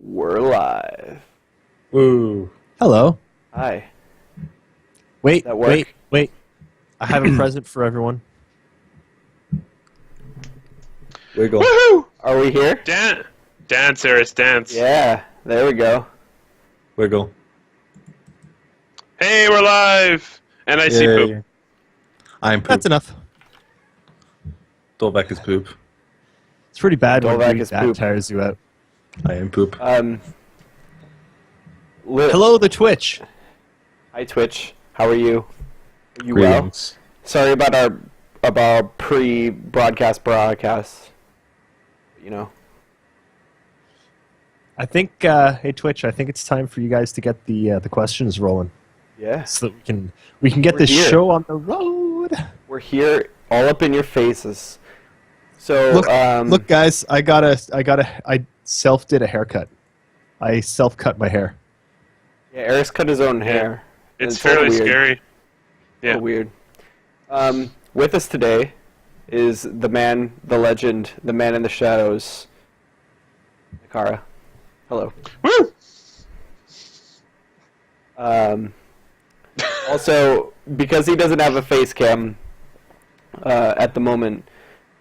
We're live. Woo. Hello. Hi. Wait, That work? wait. I have a present for everyone. Wiggle. Woohoo! Are we here? Dance, Eris, dance. Yeah, there we go. Wiggle. Hey, we're live! And I see poop. I'm poop. That's enough. Dolbeck is poop. It's pretty bad when Dolbeck doing is that poop. tires you out. I am poop. Hello, the Twitch. Hi, Twitch. How are you? Are you Greetings. well? Sorry about our broadcast. You know. I think, hey Twitch, I think it's time for you guys to get the questions rolling, Yeah. so that we can get We're this here. show on the road. We're here, all up in your faces. So, Look, guys, I self did a haircut. I self cut my hair. yeah, Eris cut his own hair. and It's a little fairly weird. scary. A Yeah. little weird. With us today is the man, the legend, the man in the shadows, Nakara. Hello. Woo! Also, because he doesn't have a face cam at the moment,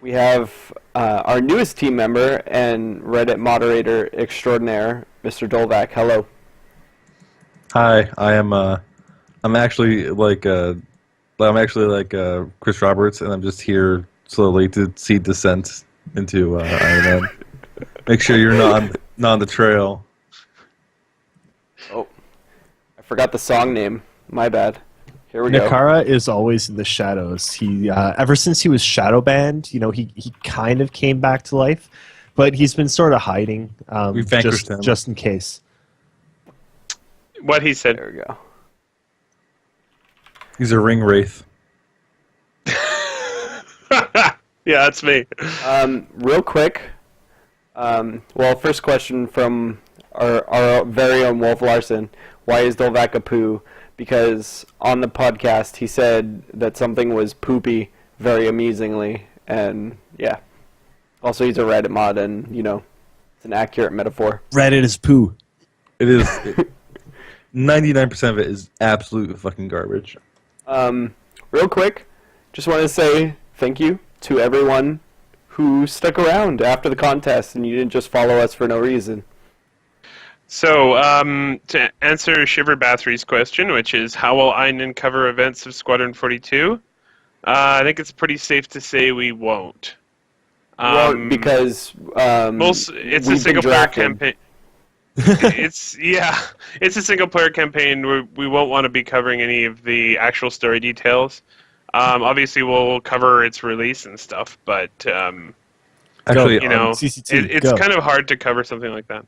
we have our newest team member and Reddit moderator extraordinaire, Mr. Dolvac. Hello. Hi, I'm actually like Chris Roberts, and I'm just here slowly to see descent into Iron Man. Make sure you're not on the trail. Oh, I forgot the song name. My bad. Here we go. Nakara is always in the shadows. He ever since he was shadow banned, he kind of came back to life, but he's been sort of hiding. We vanquished him. Just in case. What he said. There we go. He's a ring wraith. Yeah, that's me. Real quick. Well, first question from our very own Wolf Larson. Why is Dolvac a poo? Because on the podcast he said that something was poopy very amusingly, and yeah. Also, he's a Reddit mod, and it's an accurate metaphor. Reddit is poo. It is 99% of it is absolute fucking garbage. Real quick, just want to say thank you to everyone who stuck around after the contest, and you didn't just follow us for no reason. So, to answer Shiver Bathory's question, which is how will INN cover events of Squadron 42? I think it's pretty safe to say we won't. Well, because It's a we've been single player drafted. campaign. It's a single player campaign where we won't want to be covering any of the actual story details. Obviously, we'll cover its release and stuff, but Actually, CCT, it's go. kind of hard to cover something like that.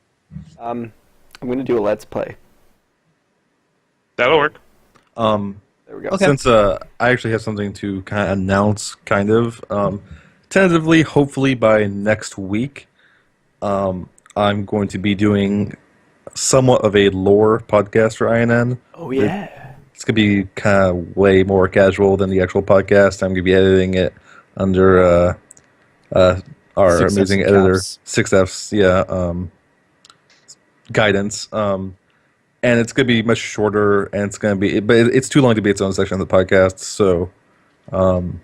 I'm going to do a let's play. That'll work. There we go. Okay. since I actually have something to kind of announce, tentatively, hopefully by next week, I'm going to be doing somewhat of a lore podcast for INN. Oh, yeah. It's going to be kind of way more casual than the actual podcast. I'm going to be editing it under our 6Fs amazing and editor, caps. 6Fs, guidance. And it's going to be much shorter, and it's going to be, but it's too long to be its own section of the podcast, so it's going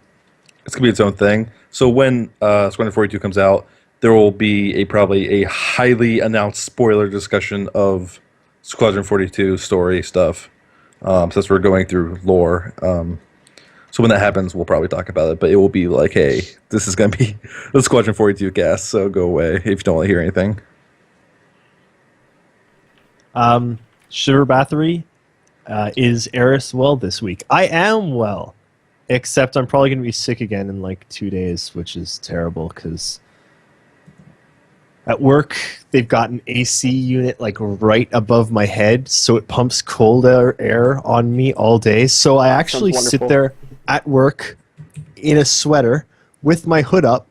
to be its own thing. So when Squadron 42 comes out, there will be probably a highly announced spoiler discussion of Squadron 42 story stuff, since we're going through lore. So when that happens, we'll probably talk about it, but it will be like, hey, this is going to be the Squadron 42 cast, so go away if you don't want to hear anything. Shiver Bathory, is Eris well this week? I am well, except I'm probably going to be sick again in like 2 days, which is terrible because at work they've got an AC unit like right above my head, so it pumps cold air on me all day. So I actually Sounds sit wonderful. there at work in a sweater with my hood up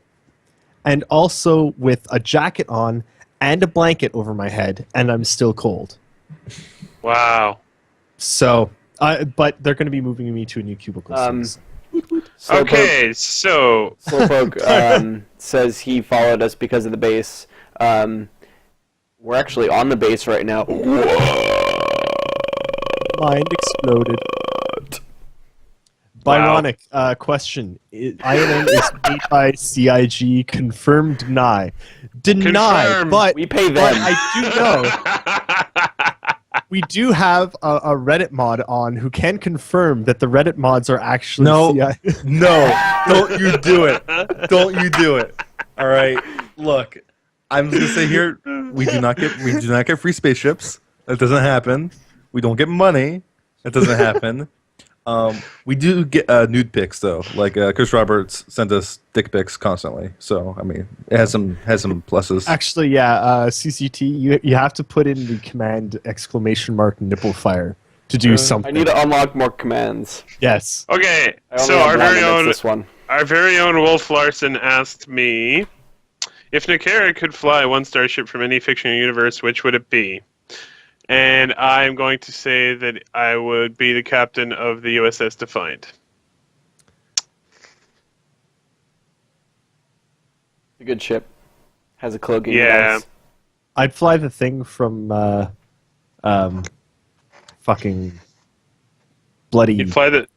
and also with a jacket on and a blanket over my head, and I'm still cold. Wow. So, but they're going to be moving me to a new cubicle soon. Slowpoke, Okay, so Slowpoke says he followed us because of the base. We're actually on the base right now. Mind exploded. Byronic question. INN is paid by CIG. Confirm, deny. Deny, Confirm. but We pay them. But I do know we do have a Reddit mod on who can confirm that the Reddit mods are actually No. CIG. No, don't you do it. Don't you do it. All right. Look, I'm just gonna say here, we do not get free spaceships. That doesn't happen. We don't get money. That doesn't happen. We do get nude pics though. Like Chris Roberts sent us dick pics constantly. So I mean, it has some pluses. Actually, yeah, CCT, you have to put in the command !nipple fire to do I something. need to unlock more commands. Yes. Okay, I only so have our one, very and it's own this one. Wolf Larson asked me if Nakara could fly one starship from any fictional universe, which would it be? And I'm going to say that I would be the captain of the USS Defiant. A good ship. Has a cloaking Yeah. device. I'd fly the thing from fucking bloody You'd fly the...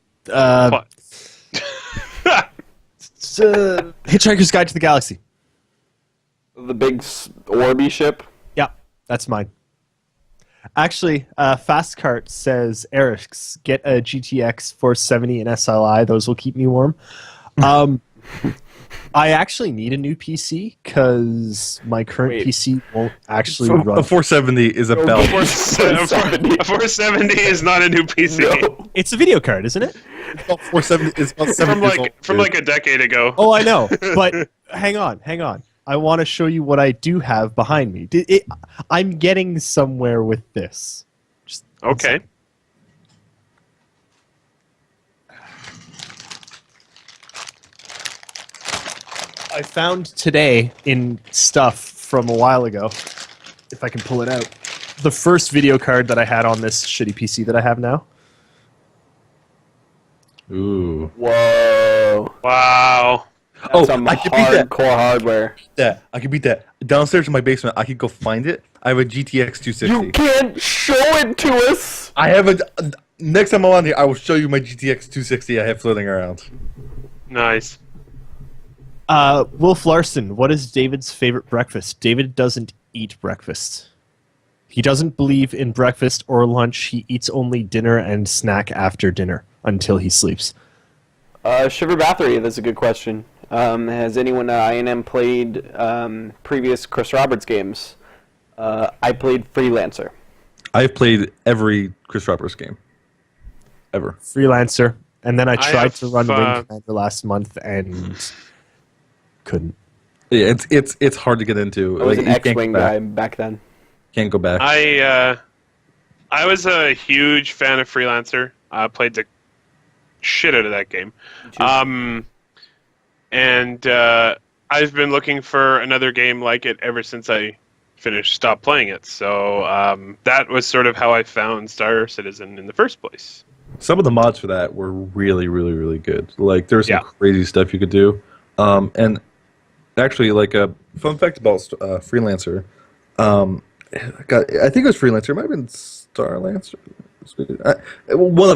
Hitchhiker's Guide to the Galaxy. The big Orby ship. Yeah, that's mine. Actually, Fastcart says, Eric's, get a GTX 470 and SLI. Those will keep me warm. I actually need a new PC because my current PC won't actually run. A 470 is a belt. A 470 is not a new PC. No. It's a video card, isn't it? 470 is about 7 years old. From like a decade ago. Oh, I know. But hang on. I want to show you what I do have behind me. I'm getting somewhere with this. Just Okay. I found today in stuff from a while ago, if I can pull it out, the first video card that I had on this shitty PC that I have now. Ooh. Whoa. Wow. That's some I could beat that. hardcore hardware. Yeah, I could beat that. Downstairs in my basement, I could go find it. I have a GTX 260. You can't show it to us. I have a. Next time I'm on here, I will show you my GTX 260 I have floating around. Nice. Wolf Larson, what is David's favorite breakfast? David doesn't eat breakfast. He doesn't believe in breakfast or lunch. He eats only dinner and snack after dinner until he sleeps. Shiver Bathory, that's a good question. Has anyone at INM played previous Chris Roberts games? I played Freelancer. I've played every Chris Roberts game. Ever. Freelancer. And then I tried have, to run Wing Commander last month and couldn't. Yeah, it's hard to get into. I was an you can't go X-Wing guy back then. Can't go back. I was a huge fan of Freelancer. I played the shit out of that game. And I've been looking for another game like it ever since I stopped playing it. So that was sort of how I found Star Citizen in the first place. Some of the mods for that were really, really, really good. Like, there was some crazy stuff you could do. And actually, like, a fun fact about Freelancer, I think it was Freelancer. It might have been Starlancer. One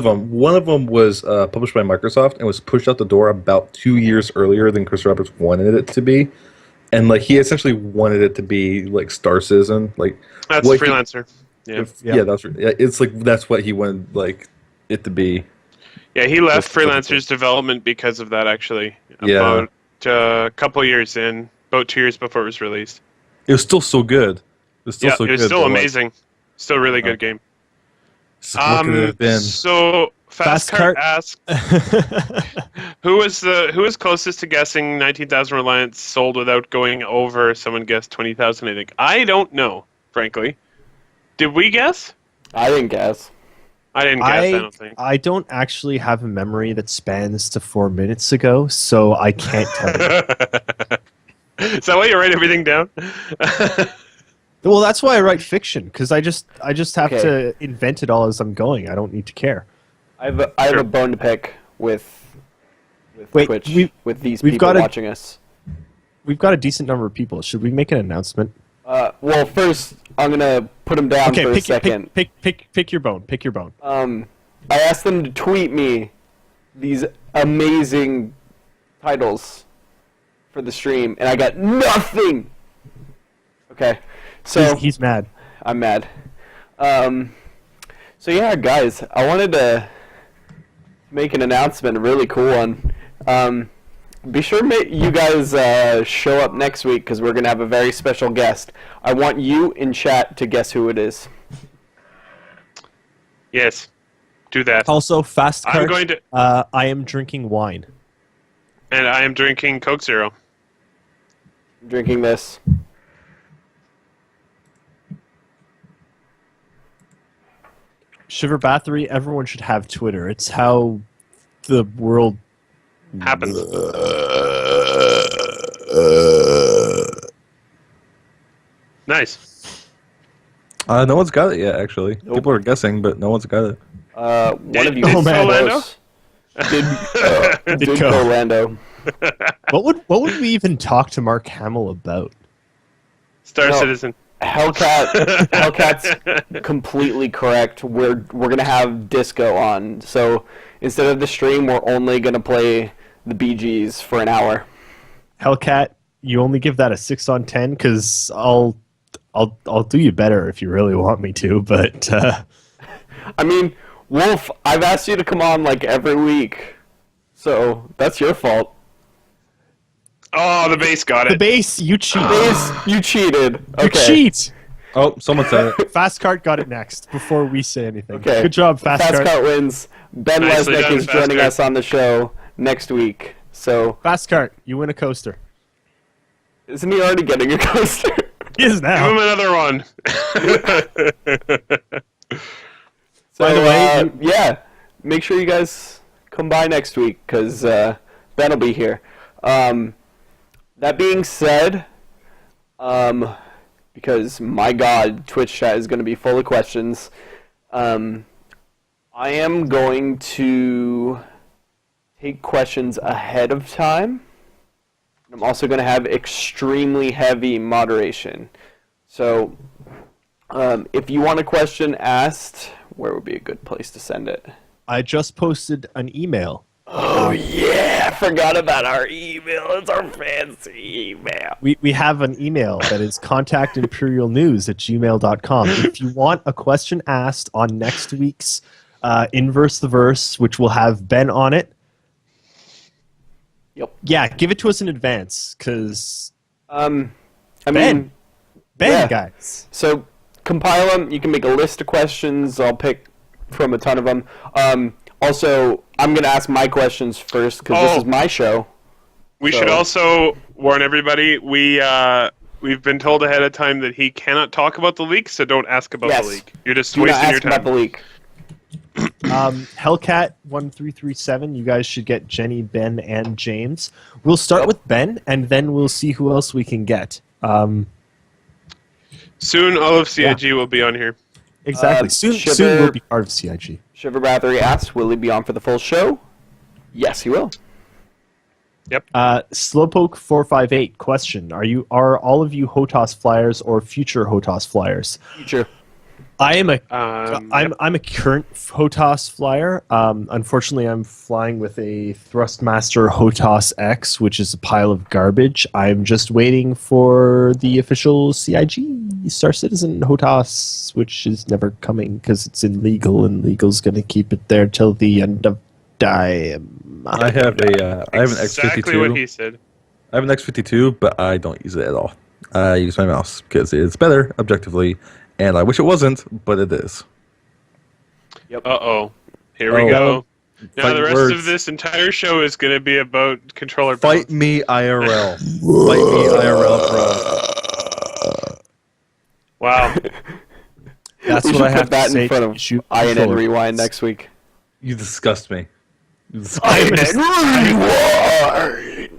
of them was published by Microsoft and was pushed out the door about 2 years earlier than Chris Roberts wanted it to be. And, like, he essentially wanted it to be, like, Star Citizen. Like, That's Freelancer. It's like, that's what he wanted, like, it to be. Yeah, he left Freelancer's development because of that, actually. Yeah. About a couple years in, about 2 years before it was released. It was still so good. It was still so it was good. still amazing. Still a really good game. So what could it have been? So Fastcart asked, who was closest to guessing 19,000 Reliance sold without going over? Someone guessed 20,000. I think. I don't know, frankly. Did we guess? I didn't guess. I didn't guess. I don't think. I don't actually have a memory that spans to 4 minutes ago, so I can't tell you. Is that why you write everything down? Well, that's why I write fiction, because I just have to invent it all as I'm going. I don't need to care. I have a bone to pick with Twitch, with these we've people got watching us. We've got a decent number of people. Should we make an announcement? Well, first, I'm gonna put them down for a second. Pick your bone. Pick your bone. I asked them to tweet me these amazing titles for the stream, and I got nothing. Okay, so He's mad. I'm mad. So yeah, guys, I wanted to make an announcement, a really cool one. Be sure you guys show up next week because we're gonna have a very special guest. I want you in chat to guess who it is. Yes, do that. Also, fast I'm cart. going to- I am drinking wine. And I am drinking Coke Zero. I'm drinking this. Shiver Bathory, everyone should have Twitter. It's how the world Happens. Nice. No one's got it yet, actually. Nope. People are guessing, but no one's got it. One of you Did man. Orlando? did go. Orlando. What would we even talk to Mark Hamill about? Star No. Citizen. Hellcat's completely correct. We're gonna have disco on, so instead of the stream, we're only gonna play the Bee Gees for an hour. Hellcat, you only give that a 6 on 10 because I'll do you better if you really want me to. But I mean, Wolf, I've asked you to come on like every week, so that's your fault. Oh, the base got the it. base, you cheat. Base, you cheated. You Okay. cheat. Oh, someone said it. Fast Cart got it next before we say anything. Okay. Good job, Fast Cart. Cart wins. Ben Nicely Lesnick done, is Fast joining Cart. us on the show next week. So, Fast Cart, you win a coaster. isn't he already getting a coaster? He is Give him now. another one. So, By the way, yeah, make sure you guys come by next week because Ben will be here. That being said, because my God, Twitch chat is going to be full of questions, I am going to take questions ahead of time. I'm also going to have extremely heavy moderation. So, if you want a question asked, where would be a good place to send it? I just posted an email. Oh yeah, I forgot about our email. It's our fancy email. We have an email that is contactimperialnews@gmail.com. If you want a question asked on next week's INNverse the Verse, which will have Ben on it, Yep. yeah, give it to us in advance, because I Ben. mean, Ben, Yeah. guys. so compile them. You can make a list of questions. I'll pick from a ton of them. Also, I'm gonna ask my questions first because this is my show. We So- should also warn everybody. We've been told ahead of time that he cannot talk about the leak, so don't ask about Yes. the leak. You're just Do not wasting your ask time. about the leak. Hellcat1337, you guys should get Jenny, Ben, and James. We'll start with Ben, and then we'll see who else we can get. Soon, all of CIG will be on here. Exactly. Soon Shiver- we'll be part of CIG. Shiver Bathory asks, will he be on for the full show? Yes, he will. Slowpoke458 question: Are all of you HOTAS flyers or future HOTAS flyers? Future. I am a Yep. I'm a current HOTAS flyer. Unfortunately, I'm flying with a Thrustmaster HOTAS X, which is a pile of garbage. I'm just waiting for the official CIG Star Citizen HOTAS, which is never coming because it's illegal, and legal's going to keep it there till the end of time. I have an Exactly what he X52. said. I have an X52, but I don't use it at all. I use my mouse because it's better objectively, and I wish it wasn't, but it is. Uh-oh. Here we Oh. go. Now Fight the rest words. of this entire show is going to be about controller Fight balance. me IRL. Fight me IRL, bro. Wow. That's We what should I have put that to say. in front to of shoot INN controller. Rewind next week. You disgust me. You disgust I'm me. just- Rewind!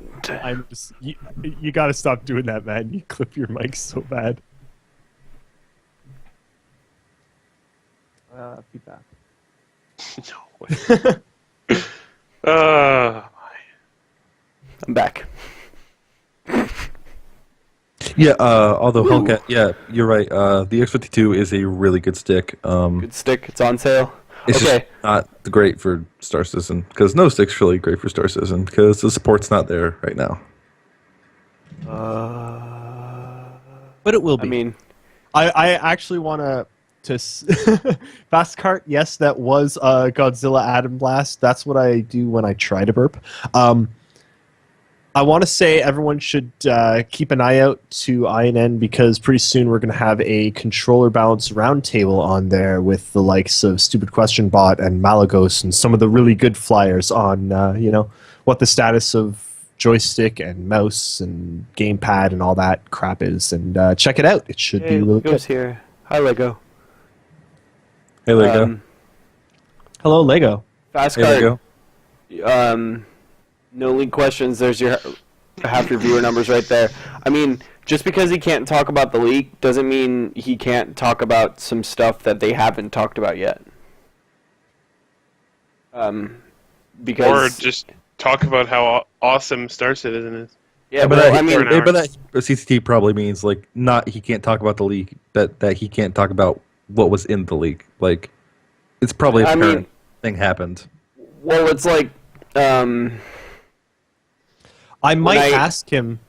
I'm just, you got to stop doing that, man. You clip your mic so bad. Feedback. Uh, I'm back. Yeah, although Hellcat, yeah, you're right. The X-52 is a really good stick. Good stick. It's on sale. It's Okay. just not great for Star Citizen, because no stick's really great for Star Citizen, because the support's not there right now. But it will I be. mean, I actually want to fast cart. Yes, that was Godzilla Atom Blast. That's what I do when I try to burp. I want to say everyone should keep an eye out to INN, because pretty soon we're going to have a controller balance roundtable on there with the likes of Stupid Question Bot and Malagos and some of the really good flyers on what the status of joystick and mouse and gamepad and all that crap is. And check it out. It should be really Lego's good. here. Hi, Lego. Hey, Lego. Hello, Lego. Fast Hey, card. Lego. No league questions. There's your half your viewer numbers right there. I mean, just because he can't talk about the league doesn't mean he can't talk about some stuff that they haven't talked about yet. Because Or just talk about how awesome Star Citizen is. yeah, but well, that, I mean, for an hour. but that CCT probably means like not he can't talk about the league, but that he can't talk about what was in the league. Like it's probably I apparent mean- thing happened. well, it's like, I might I- ask him,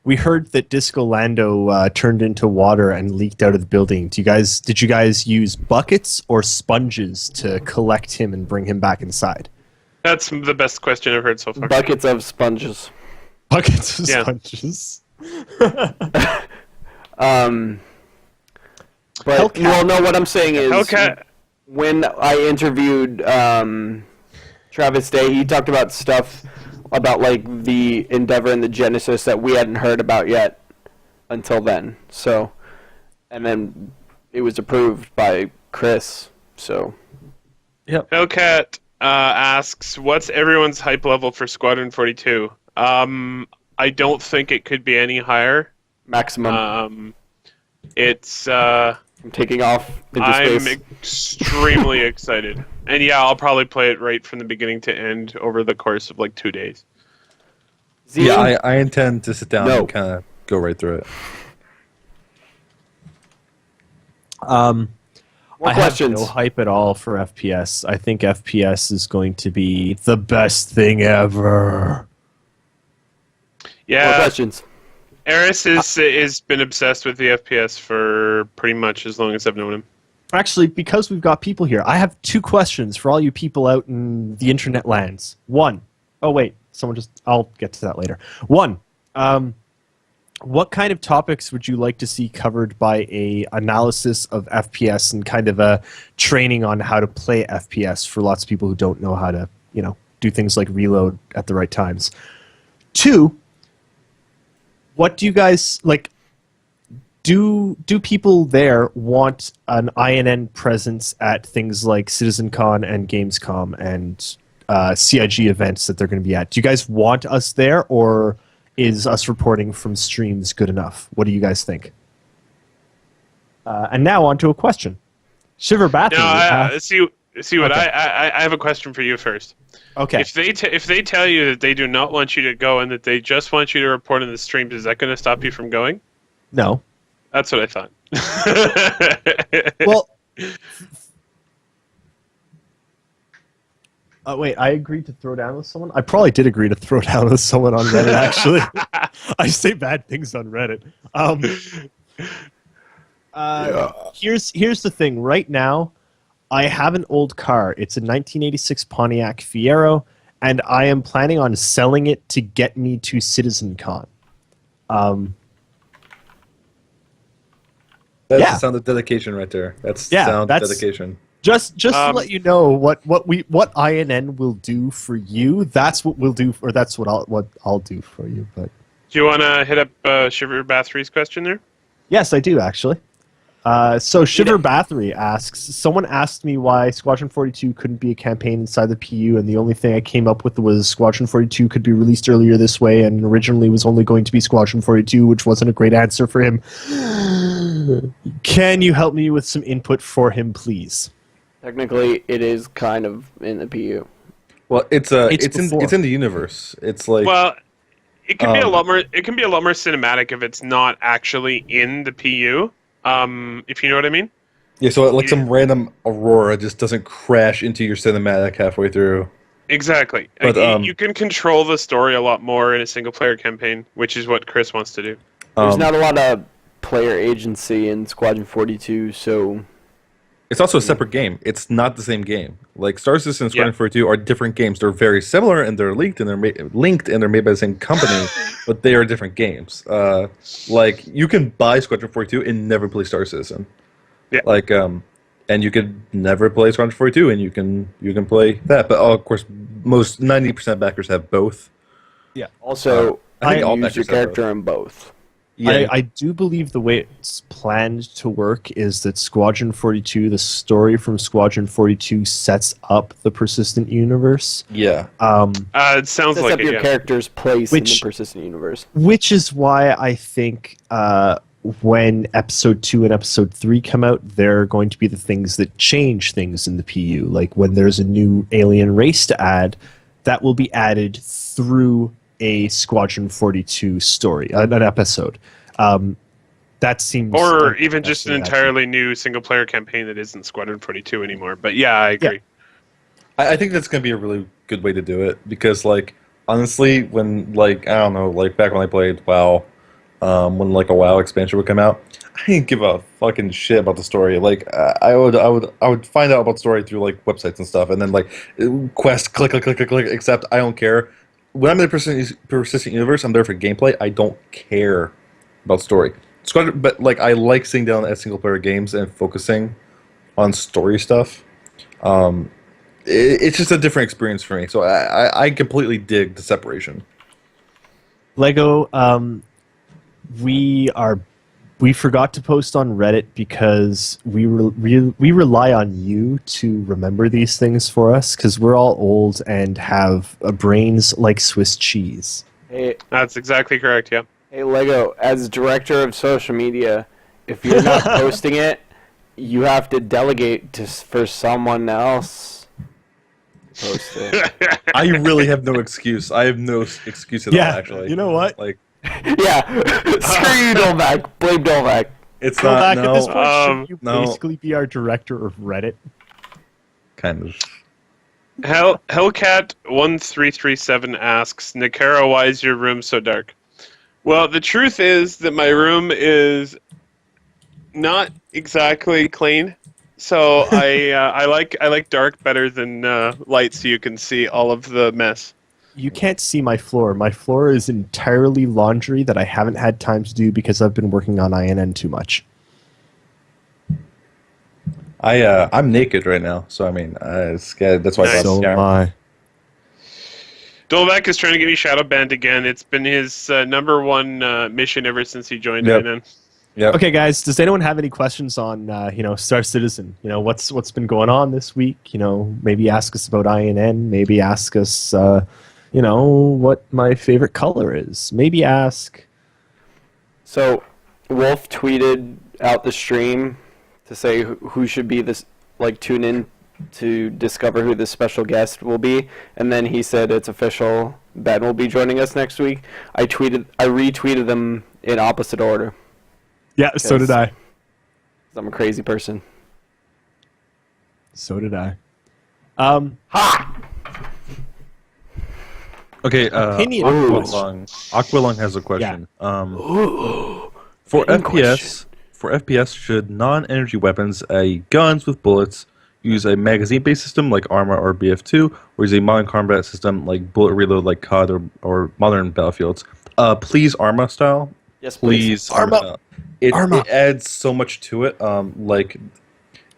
we heard that Disco Lando turned into water and leaked out of the building. Did you guys use buckets or sponges to collect him and bring him back inside? That's the best question I've heard so far. buckets of sponges. Buckets of Yeah. sponges. But Hellcat. well, no, what I'm saying is, Hellcat. when I interviewed Travis Day, he talked about stuff about like the Endeavor and the Genesis that we hadn't heard about yet until then. So, and then it was approved by Chris. So, Hellcat asks, "What's everyone's hype level for Squadron 42?" I don't think it could be any higher. maximum. It's I'm taking off into I'm space. extremely excited, and yeah, I'll probably play it right from the beginning to end over the course of like 2 days. Zine? Yeah, I intend to sit down No. and kind of go right through it. More I questions. have no hype at all for FPS. I think FPS is going to be the best thing ever. More Yeah, questions. Eris is been obsessed with the FPS for pretty much as long as I've known him. Actually, because we've got people here, I have 2 questions for all you people out in the internet lands. One, oh wait, I'll get to that later. One, what kind of topics would you like to see covered by a analysis of FPS and kind of a training on how to play FPS for lots of people who don't know how to, do things like reload at the right times? 2, what do you guys like? Do people there want an INN presence at things like CitizenCon and Gamescom and CIG events that they're going to be at? Do you guys want us there, or is us reporting from streams good enough? What do you guys think? And now on to a question. Shiver Battery. Now, see what Okay. I have a question for you first. Okay. If they tell you that they do not want you to go and that they just want you to report on the streams, is that going to stop you from going? No. That's what I thought. Well. Wait, I agreed to throw down with someone? I probably did agree to throw down with someone on Reddit, actually. I say bad things on Reddit. Here's the thing. Right now, I have an old car. It's a 1986 Pontiac Fiero, and I am planning on selling it to get me to CitizenCon. That's Yeah. the sound of dedication right there. That's Yeah, sound that's- dedication. Just to let you know what INN will do for you. That's what we'll do, or that's what I'll do for you. But Do you want to hit up Shiver Bathory's question there? yes, I do actually. So Shiver Bathory asks, someone asked me why Squadron 42 couldn't be a campaign inside the PU, and the only thing I came up with was Squadron 42 could be released earlier this way, and originally was only going to be Squadron 42, which wasn't a great answer for him. Can you help me with some input for him, please? Technically, it is kind of in the PU. Well, it's It's in before. the universe. It's like Well, It can be a lot more. It can be a lot more cinematic if it's not actually in the PU. If you know what I mean. Yeah, so like some random aurora just doesn't crash into your cinematic halfway through. Exactly. But, You can control the story a lot more in a single player campaign, which is what Chris wants to do. There's not a lot of player agency in Squadron 42, so It's also a separate game. It's not the same game. Like Star Citizen and Squadron Yeah. 42 are different games. They're very similar and they're linked and they're made by the same company, but they are different games. Like you can buy Squadron 42 and never play Star Citizen. Yeah. Like and you could never play Squadron 42 and you can play that. But of course, most 90% backers have both. also I think all use your backers have character in both. Yeah, I do believe the way it's planned to work is that Squadron 42, the story from Squadron 42 sets up the persistent universe. yeah. It sounds Sets like up it. your Yeah. character's place in the Which- persistent universe. Which is why I think when Episode 2 and Episode 3 come out, they're going to be the things that change things in the PU. Like when there's a new alien race to add, that will be added through a Squadron 42 story, an episode. That seems... Or like even the just best an way to actually- entirely new single player campaign that isn't Squadron 42 anymore. But yeah, I agree. I think that's gonna be a really good way to do it because, like, honestly, when like I don't know, like back when I played WoW, when like a WoW expansion would come out, I didn't give a fucking shit about the story. Like, I would find out about the story through like websites and stuff, and then like quest, click, click, click, click, click. Except I don't care. When I'm in the persistent universe, I'm there for gameplay. I don't care about story. But like, I like sitting down at single player games and focusing on story stuff. It's just a different experience for me. So I completely dig the separation. Lego, we forgot to post on Reddit because we rely on you to remember these things for us because we're all old and have brains like Swiss cheese. Hey, That's exactly correct. Yeah. hey, Lego, as director of social media, if you're not posting it, you have to delegate for someone else to post it. I really have no excuse. I have no excuse at all, actually. You know what? Like, Yeah, screw you, Dolvac. Blame Dolvac. it's Go not, back no, at this point. Shouldn't you no. basically be our director of Reddit? kind of. Hellcat1337 asks, Nikara, why is your room so dark? Well, the truth is that my room is not exactly clean, so I like dark better than light, so you can see all of the mess. You can't see my floor. My floor is entirely laundry that I haven't had time to do because I've been working on INN too much. I'm naked right now, so I mean, scared. That's why I Nice. brought the camera. I. Dolvac is trying to get me shadow banned again. It's been his number one mission ever since he joined Yep. INN. Yep. Okay, guys. Does anyone have any questions on Star Citizen? What's been going on this week? Maybe ask us about INN. Maybe ask us, what my favorite color is. Maybe ask. So, Wolf tweeted out the stream to say who should be this, tune in to discover who this special guest will be, and then he said it's official. Ben will be joining us next week. I retweeted them in opposite order. Yeah, so did I. 'Cause I'm a crazy person. So did I. Ha! Okay, Opinion Aqualung has a question. For Good FPS, should non-energy weapons, guns with bullets, use a magazine-based system like Arma or BF2, or use a modern combat system like bullet reload like COD or modern Battlefields? Please Arma style. Yes, please. Please Arma style. It adds so much to it.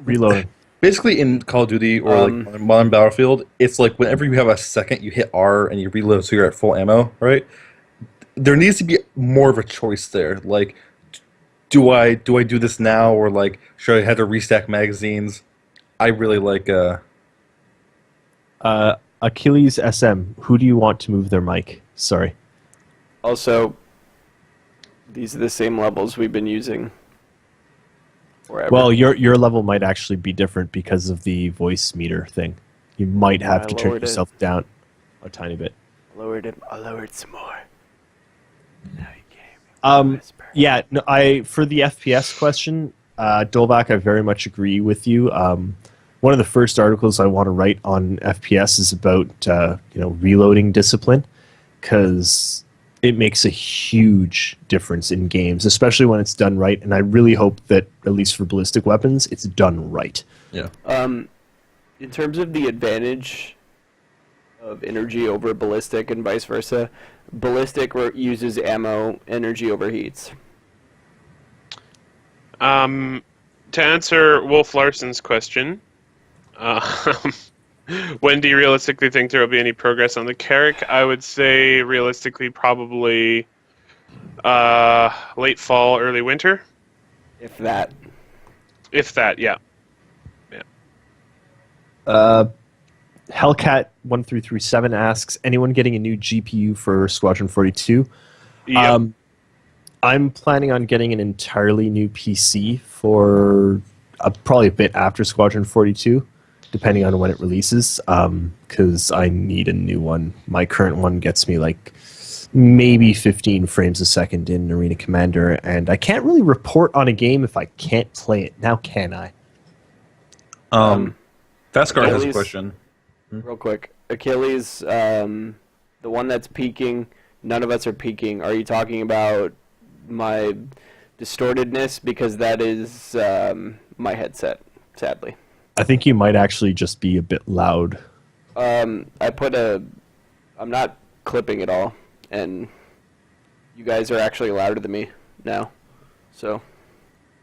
Reloading. Basically, in Call of Duty or modern Battlefield, it's like whenever you have a second, you hit R and you reload, so you're at full ammo, right? There needs to be more of a choice there. Like, do I do this now, or like should I have to restack magazines? I really like. Achilles SM. Who do you want to move their mic? Sorry. Also, these are the same levels we've been using forever. Well, your level might actually be different because of the voice meter thing. You might have I to turn lowered it. yourself down a tiny bit. I lowered some more. Yeah, no, for the FPS question, Dolbach, I very much agree with you. One of the first articles I want to write on FPS is about reloading discipline, because it makes a huge difference in games, especially when it's done right. And I really hope that, at least for ballistic weapons, it's done right. Yeah. In terms of the advantage of energy over ballistic and vice versa, ballistic uses ammo, energy overheats. To answer Wolf Larson's question, when do you realistically think there will be any progress on the Carrick? I would say realistically probably late fall, early winter. If that. If that, yeah. Hellcat 1337 asks, anyone getting a new GPU for Squadron 42? Yep. I'm planning on getting an entirely new PC for probably a bit after Squadron 42, depending on when it releases, because I need a new one. My current one gets me like maybe 15 frames a second in Arena Commander, and I can't really report on a game if I can't play it. Now can I? Fastcar has a Achilles- question. Real quick. Achilles, the one that's peaking, none of us are peaking. Are you talking about my distortedness? Because that is my headset, sadly. I think you might actually just be a bit loud. I'm not clipping at all, and you guys are actually louder than me now. So,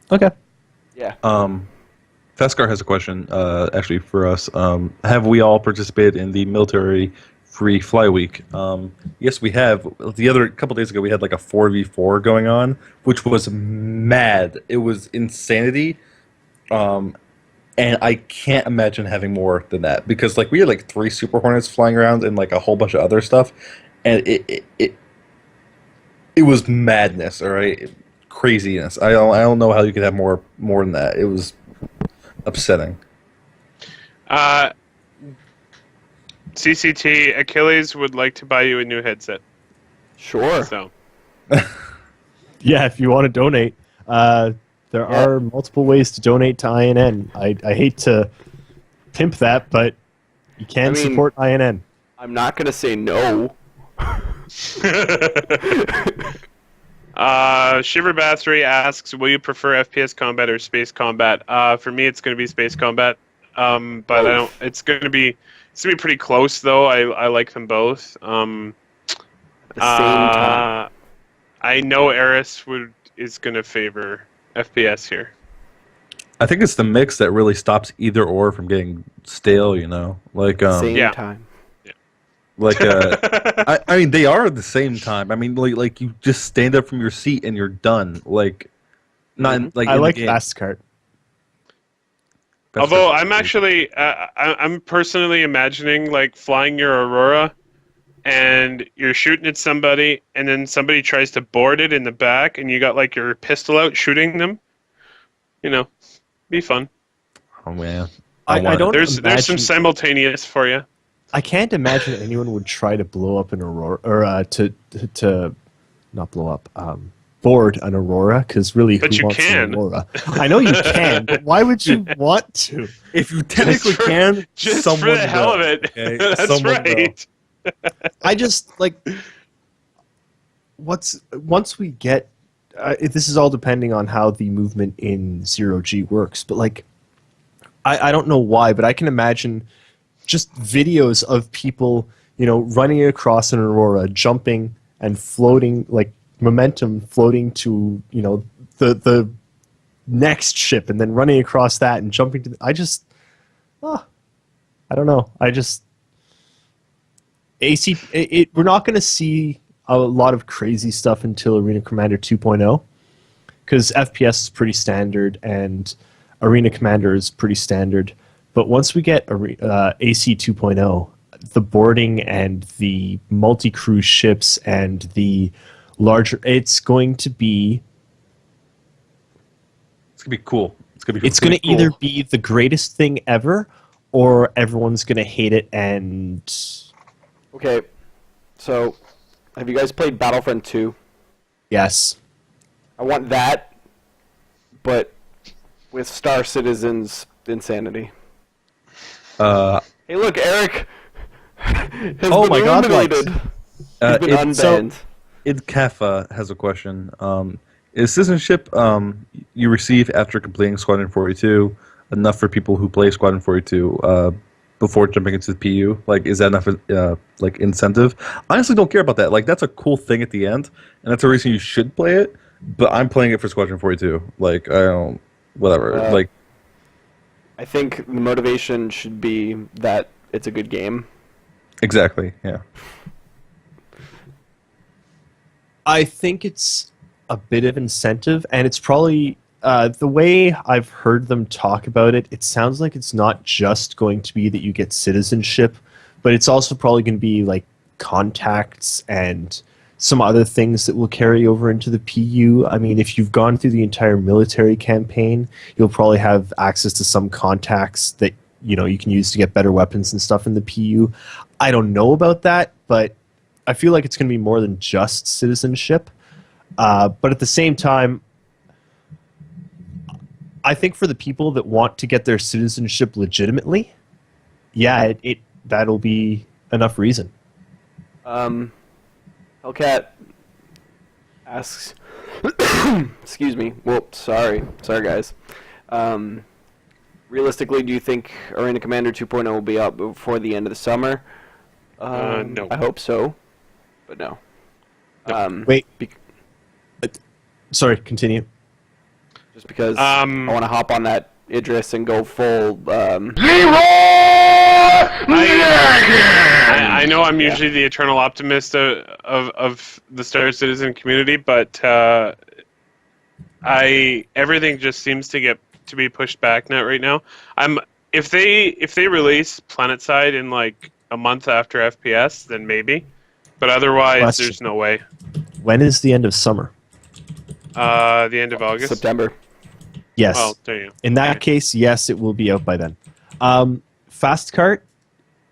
Okay. yeah. Fastcar has a question, actually, for us. Have we all participated in the military free fly week? Yes, we have. The couple days ago, we had like a 4v4 going on, which was mad. It was insanity. And I can't imagine having more than that, because like we had like 3 Super Hornets flying around and like a whole bunch of other stuff, and it was madness. All right, craziness. I don't know how you could have more than that. It was upsetting. CCT, Achilles would like to buy you a new headset. Sure. So Yeah, if you want to donate, there are multiple ways to donate to INN. I hate to pimp that, but you can support INN. I'm not going to say no. Shiver Bathory asks, will you prefer FPS combat or space combat? For me, it's going to be space combat. But I don't. It's going to be pretty close, though. I like them both. At the same time. I know Eris is going to favor FPS here. I think it's the mix that really stops either or from getting stale. You know, like Same Yeah. time. like I mean, they are at the same time. I mean, like you just stand up from your seat and you're done. Like, not in, like I in the like game. Fast Cart. That's Although perfect. I'm actually, I'm personally imagining like flying your Aurora, and you're shooting at somebody, and then somebody tries to board it in the back, and you got like your pistol out shooting them. You know, be fun. Oh man, I want it. don't There's some imagine- simultaneous for you. I can't imagine anyone would try to blow up an Aurora, or to not blow up, board an Aurora, because really, But who you wants can. an Aurora? I know you can, but why would you want to? If you technically for- can, Just someone for the hell will, of it. okay? That's Someone will. right. I just like once we get this is all depending on how the movement in 0G works, but like I don't know why, but I can imagine just videos of people, running across an Aurora, jumping and floating, like momentum floating to, the next ship, and then running across that and jumping to I don't know. We're not going to see a lot of crazy stuff until Arena Commander 2.0, because FPS is pretty standard and Arena Commander is pretty standard. But once we get AC 2.0, the boarding and the multi-cruise ships and the larger, it's going to be cool. It's going to either be the greatest thing ever, or everyone's going to hate it. And Okay, so have you guys played Battlefront 2? yes, I want that, but with Star Citizen's insanity. Hey, look, Eric has Oh been my God, eliminated. He's been unbanned. Idkafa has a question. Is citizenship you receive after completing Squadron 42 enough for people who play Squadron 42 before jumping into the PU? Like, is that enough like incentive? I honestly don't care about that. Like, that's a cool thing at the end, and that's a reason you should play it. But I'm playing it for Squadron 42. Like, I don't, whatever. Like, I think the motivation should be that it's a good game. exactly. Yeah. I think it's a bit of incentive, and it's probably the way I've heard them talk about it. It sounds like it's not just going to be that you get citizenship, but it's also probably going to be like contacts and some other things that will carry over into the PU. I mean, if you've gone through the entire military campaign, you'll probably have access to some contacts that you can use to get better weapons and stuff in the PU. I don't know about that, but I feel like it's going to be more than just citizenship. But at the same time, I think for the people that want to get their citizenship legitimately, yeah, that'll be enough reason. Hellcat asks, excuse me. Well, sorry guys. Realistically, do you think Arena Commander 2.0 will be out before the end of the summer? No. I hope so, but no. Wait. Sorry, continue. Just because I want to hop on that Idris and go full. I know I'm usually the eternal optimist of the Star Citizen community, but everything just seems to be pushed back now right now. If they release PlanetSide in like a month after FPS, then maybe, but otherwise there's no way. When is the end of summer? The end of August. September. Yes. Oh, there you go. In that case, yes, it will be out by then. Fastcart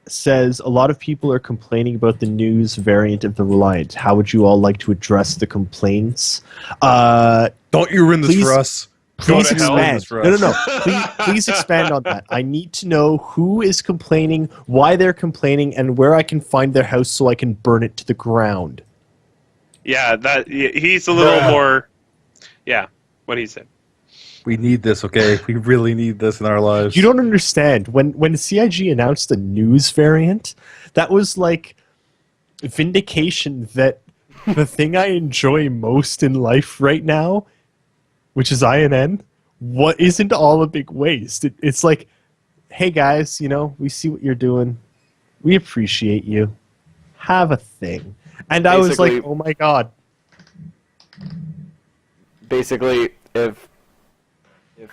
says a lot of people are complaining about the news variant of the Reliant. How would you all like to address the complaints? Don't you ruin this please- for us. Please to hell. expand. No. Please expand on that. I need to know who is complaining, why they're complaining, and where I can find their house so I can burn it to the ground. Yeah, he's a little more. Yeah, what he said. We need this, okay? We really need this in our lives. You don't understand. When CIG announced the news variant, that was like vindication that the thing I enjoy most in life right now, which is INN, what isn't all a big waste. It's like, hey guys, we see what you're doing. We appreciate you. Have a thing. And I was like, oh my god. Basically, if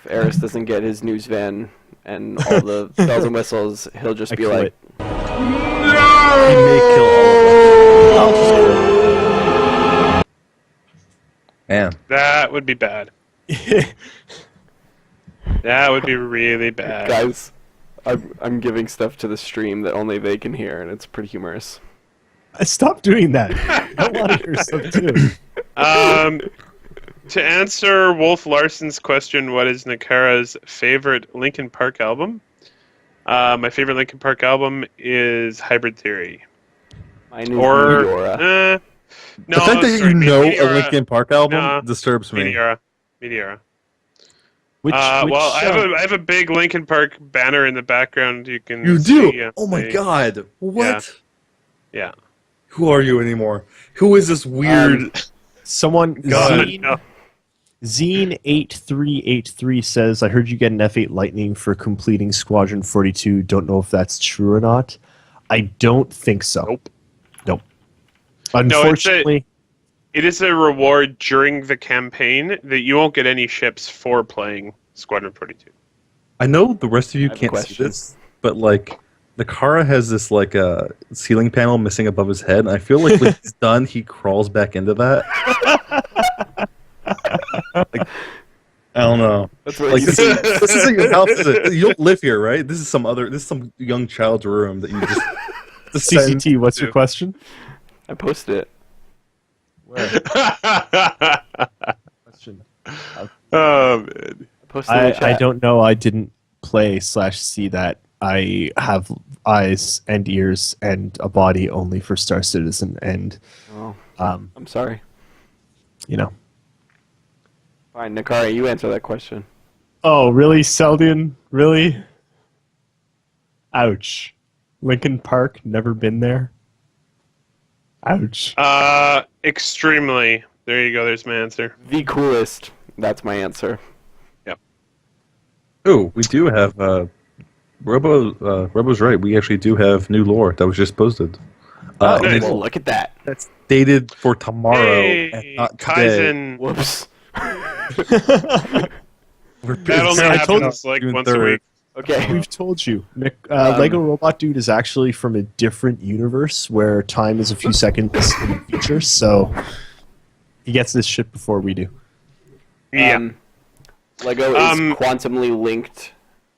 Eris doesn't get his news van and all the bells and whistles, he'll just be like, He may kill all of us. Man. That would be bad. That would be really bad. guys, I'm giving stuff to the stream that only they can hear, and it's pretty humorous. Stop doing that. I want to hear stuff too. To answer Wolf Larson's question, what is Nakara's favorite Linkin Park album? My favorite Linkin Park album is Hybrid Theory. Mine is Meteora. No, The fact that sorry, you know a Meteora. Linkin Park album No, disturbs me. Meteora. Which, Well, I have a big Linkin Park banner in the background. You can. You see, do? Oh my god. What? Yeah. Who are you anymore? Who is this weird... someone God, Zine, no. Zine8383 says, I heard you get an F8 Lightning for completing Squadron 42. Don't know if that's true or not. I don't think so. Nope. Unfortunately, It is a reward during the campaign that you won't get any ships for playing Squadron 42. I know the rest of you I have a can't see question. this, but like Nakara has this like ceiling panel missing above his head, and I feel like when he's done, he crawls back into that. Like, I don't know. That's what Like you this, see. this isn't your house. You don't live here, right? This is some young child's room that you just descend CCT, what's your to. question? I posted it. Where? question. Oh man. Post in the I chat. don't know. I didn't play/see that. I have eyes and ears and a body only for Star Citizen, and Oh, um, I'm sorry. you know. Fine, Nakari, you answer that question. Oh, really, Seldian? Really? Ouch. Lincoln Park, never been there. Ouch. Extremely. There you go. There's my answer. The coolest. That's my answer. Oh, we do have Robo's right. We actually do have new lore that was just posted. Oh, And nice. well, look at that. it's dated for tomorrow and Hey, not today. Kaizen. Whoops. That only I told happens like June once a 3rd. week. Okay. We've told you. Nick, Lego Robot Dude is actually from a different universe where time is a few seconds in the future, so he gets this shit before we do. Yeah. Lego is Um, quantumly linked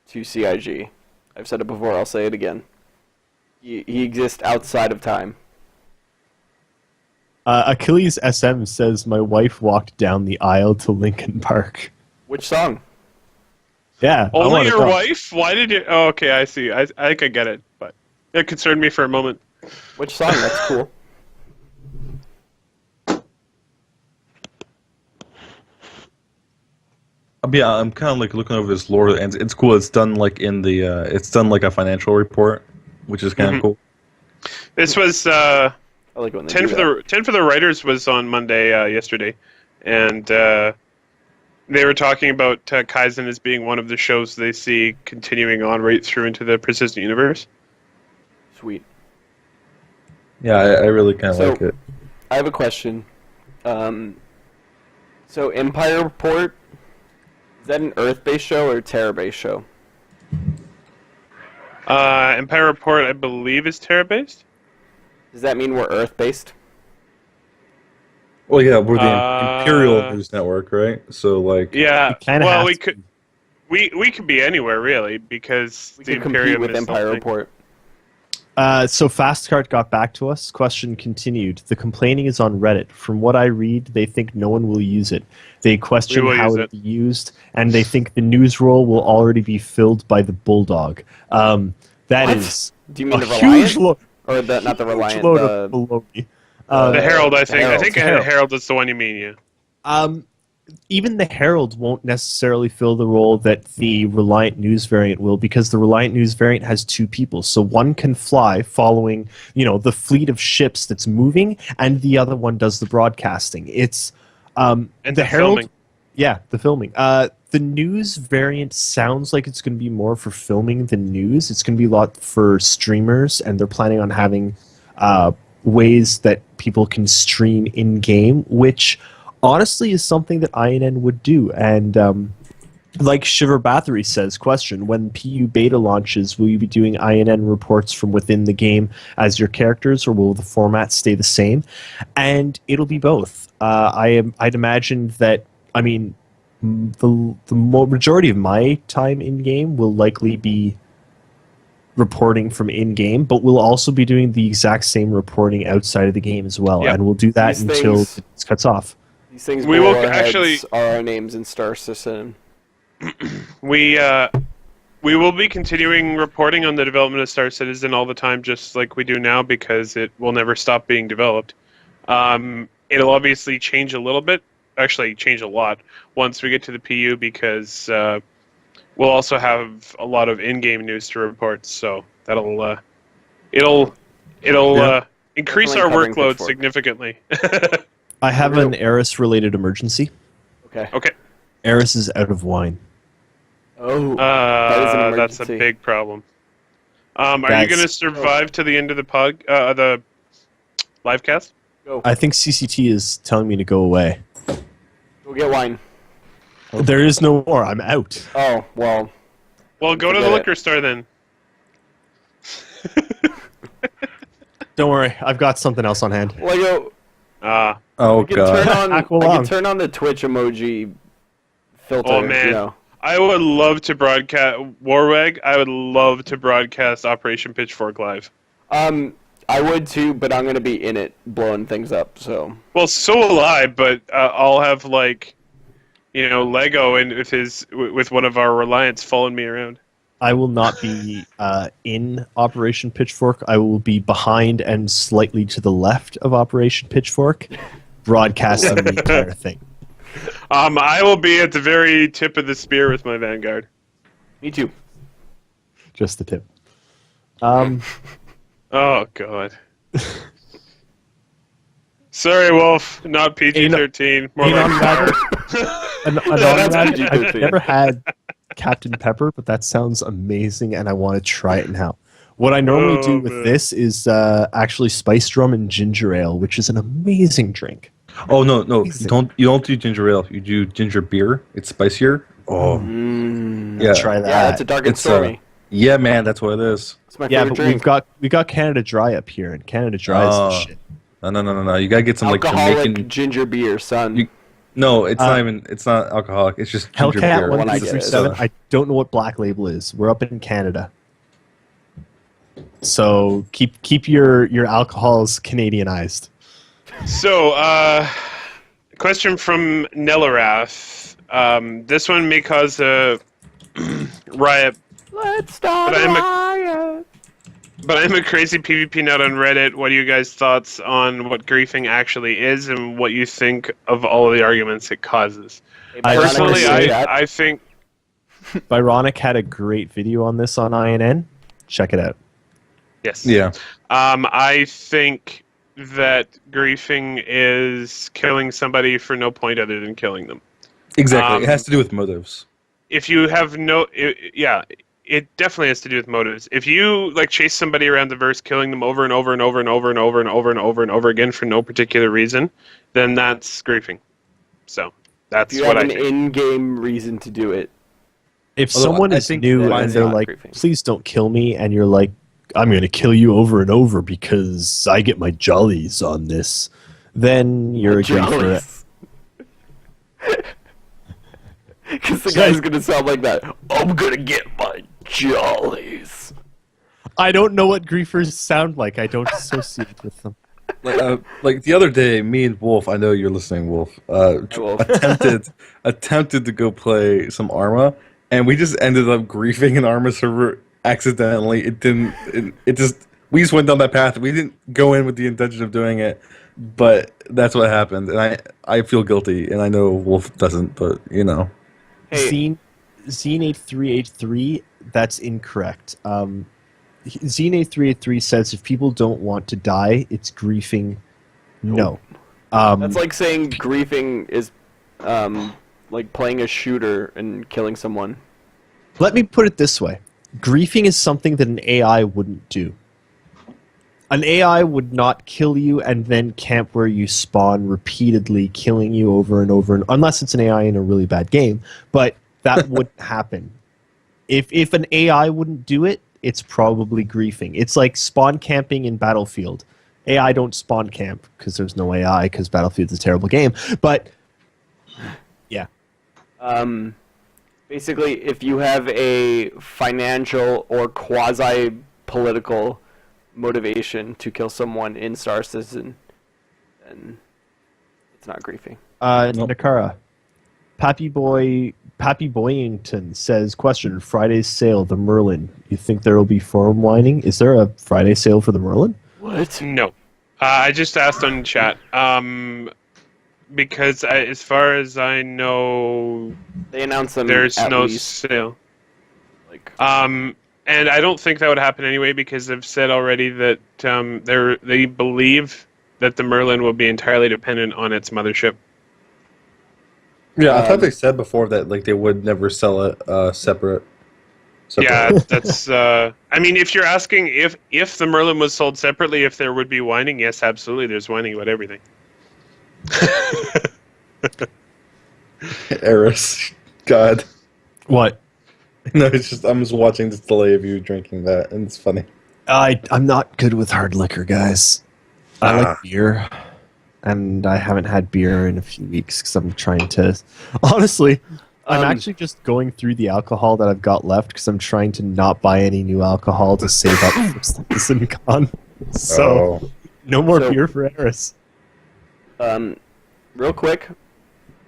to CIG. I've said it before, I'll say it again. He exists outside of time. Achilles SM says, my wife walked down the aisle to Lincoln Park. Which song? Yeah. I Only wanna your go. wife? Why did you? Oh, okay, I see. I think I get it, but it concerned me for a moment. Which song? That's cool. Yeah, I'm kind of like looking over this lore, and it's cool. It's done like in the, it's done like a financial report, which is kind of cool. This was I like when they 10 do for that. the 10 for the writers was on Monday yesterday, and they were talking about Kaizen as being one of the shows they see continuing on right through into the persistent universe. Sweet. Yeah, I really kind of So- like it. I have a question. So Empire Report, is that an Earth-based show or a Terra-based show? Empire Report, I believe, is Terra based. Does that mean we're Earth-based? Well, yeah, we're the Imperial Uh, News Network, right? So like, Yeah. We kinda Well, have we to could. We could be anywhere really because We the could compete Imperium with is Empire something. Report. So Fastcart got back to us. Question continued. The complaining is on Reddit. From what I read, they think no one will use it. They question We will how use it'll it. be used, and they think the news role will already be filled by the Bulldog. That What? is Do you mean a the huge Reliant? Or not the huge Reliant, load the... of baloney. The Herald, I the think. Herald. I think The Herald. Herald is the one you mean. Yeah. Even the Herald won't necessarily fill the role that the Reliant News variant will, because the Reliant News variant has two people. So one can fly following, the fleet of ships that's moving, and the other one does the broadcasting. It's And the the Herald. filming. Yeah, the filming. The news variant sounds like it's going to be more for filming than news. It's going to be a lot for streamers, and they're planning on having ways that people can stream in game, which honestly is something that INN would do. And like Shiver Bathory says, question, when PU beta launches, will you be doing INN reports from within the game as your characters, or will the format stay the same? And it'll be both. I'd imagine that, the majority of my time in game will likely be reporting from in game, but we'll also be doing the exact same reporting outside of the game as well. Yep. And we'll do that These until things- it cuts off. These things We below will our heads actually- are our names in Star Citizen. We will be continuing reporting on the development of Star Citizen all the time, just like we do now, because it will never stop being developed. It'll obviously change a little bit, actually change a lot, once we get to the PU, because we'll also have a lot of in-game news to report. So that'll it'll increase Definitely our covering workload Pitchfork. significantly. I have an Eris-related emergency. Okay. Okay. Eris is out of wine. Oh, that is an That's a emergency. big problem. Are you That's- going to survive to the end of the live cast? Go. I think CCT is telling me to go away. Go get wine. There is no more. I'm out. Oh, well. Well, go to the Forget it. liquor store then. Don't worry. I've got something else on hand. Lego, oh I can turn god, on I Aqualung. can turn on the Twitch emoji filter. Oh, man. You know. I would love to broadcast Warwag. I would love to broadcast Operation Pitchfork live. I would too, but I'm gonna be in it blowing things up. So Well, so will I, but I'll have like Lego and with one of our Reliants following me around. I will not be in Operation Pitchfork. I will be behind and slightly to the left of Operation Pitchfork, broadcasting the entire thing. I will be at the very tip of the spear with my Vanguard. Me too. Just the tip. Oh God. Sorry, Wolf. Not PG-13. More like R. I've never had Captain Pepper, but that sounds amazing, and I want to try it now. What I normally do with this is actually spice rum and ginger ale, which is an amazing drink. Oh no, you don't do ginger ale. You do ginger beer. It's spicier. Oh, yeah. Try that. Yeah, it's a dark and stormy. Yeah, man, that's what it is. It's my Yeah, favorite but drink. we got Canada Dry up here, and Canada Dry is the shit. No. You gotta get some like Alcoholic Jamaican. ginger beer, son. No, it's not even. It's not alcoholic. It's just ginger Hellcat beer. 1337. I don't know what Black Label is. We're up in Canada, so keep your alcohols Canadianized. So, question from Nellarath. This one may cause a riot. Let's start a riot. But I'm a crazy PvP nut on Reddit. What are you guys' thoughts on what griefing actually is and what you think of all of the arguments it causes? Personally, I think... Byronic had a great video on this on INN. Check it out. Yes. Yeah. I think that griefing is killing somebody for no point other than killing them. Exactly. It has to do with motives. If you have it definitely has to do with motives. If you chase somebody around the verse, killing them over and over and over and over and over and over and over and over again for no particular reason, then that's griefing. So that's what I think. You have an in-game reason to do it. If Although someone I is think new mine's and they're not like, griefing. "Please don't kill me," and you're like, "I'm going to kill you over and over because I get my jollies on this," then you're a griefer. Because the guy's going to sound like that. I'm going to get my jollies. I don't know what griefers sound like. I don't associate with them. Like the other day, me and Wolf. I know you're listening, Wolf. Wolf. attempted to go play some Arma, and we just ended up griefing an Arma server accidentally. We just went down that path. We didn't go in with the intention of doing it, but that's what happened, and I feel guilty, and I know Wolf doesn't, but you know. Hey. Zine8383, that's incorrect. Zine8383 says if people don't want to die, it's griefing. No. That's like saying griefing is like playing a shooter and killing someone. Let me put it this way. Griefing is something that an AI wouldn't do. An AI would not kill you and then camp where you spawn repeatedly, killing you over and over, unless it's an AI in a really bad game. But that wouldn't happen. If an AI wouldn't do it, it's probably griefing. It's like spawn camping in Battlefield. AI don't spawn camp because there's no AI because Battlefield's a terrible game. But yeah. Basically, if you have a financial or quasi-political motivation to kill someone in Star Citizen, then it's not griefing. Nakara. Pappy Boyington says, question, Friday's sale, the Merlin. You think there will be forum whining? Is there a Friday sale for the Merlin? What? No. I just asked on chat. Because as far as I know, They announced them there's at no least, sale. like, And I don't think that would happen anyway because they've said already that they believe that the Merlin will be entirely dependent on its mothership. Yeah, I thought they said before that they would never sell it separate. Yeah, that's. I mean, if you're asking if the Merlin was sold separately, if there would be whining, yes, absolutely. There's whining about everything. Eris, God. What? No, it's just I'm just watching this delay of you drinking that, and it's funny. I'm not good with hard liquor, guys. I like beer, and I haven't had beer in a few weeks because I'm trying to... Honestly, I'm actually just going through the alcohol that I've got left because I'm trying to not buy any new alcohol to save up for Citizen Con. So, no more beer for Eris. real quick,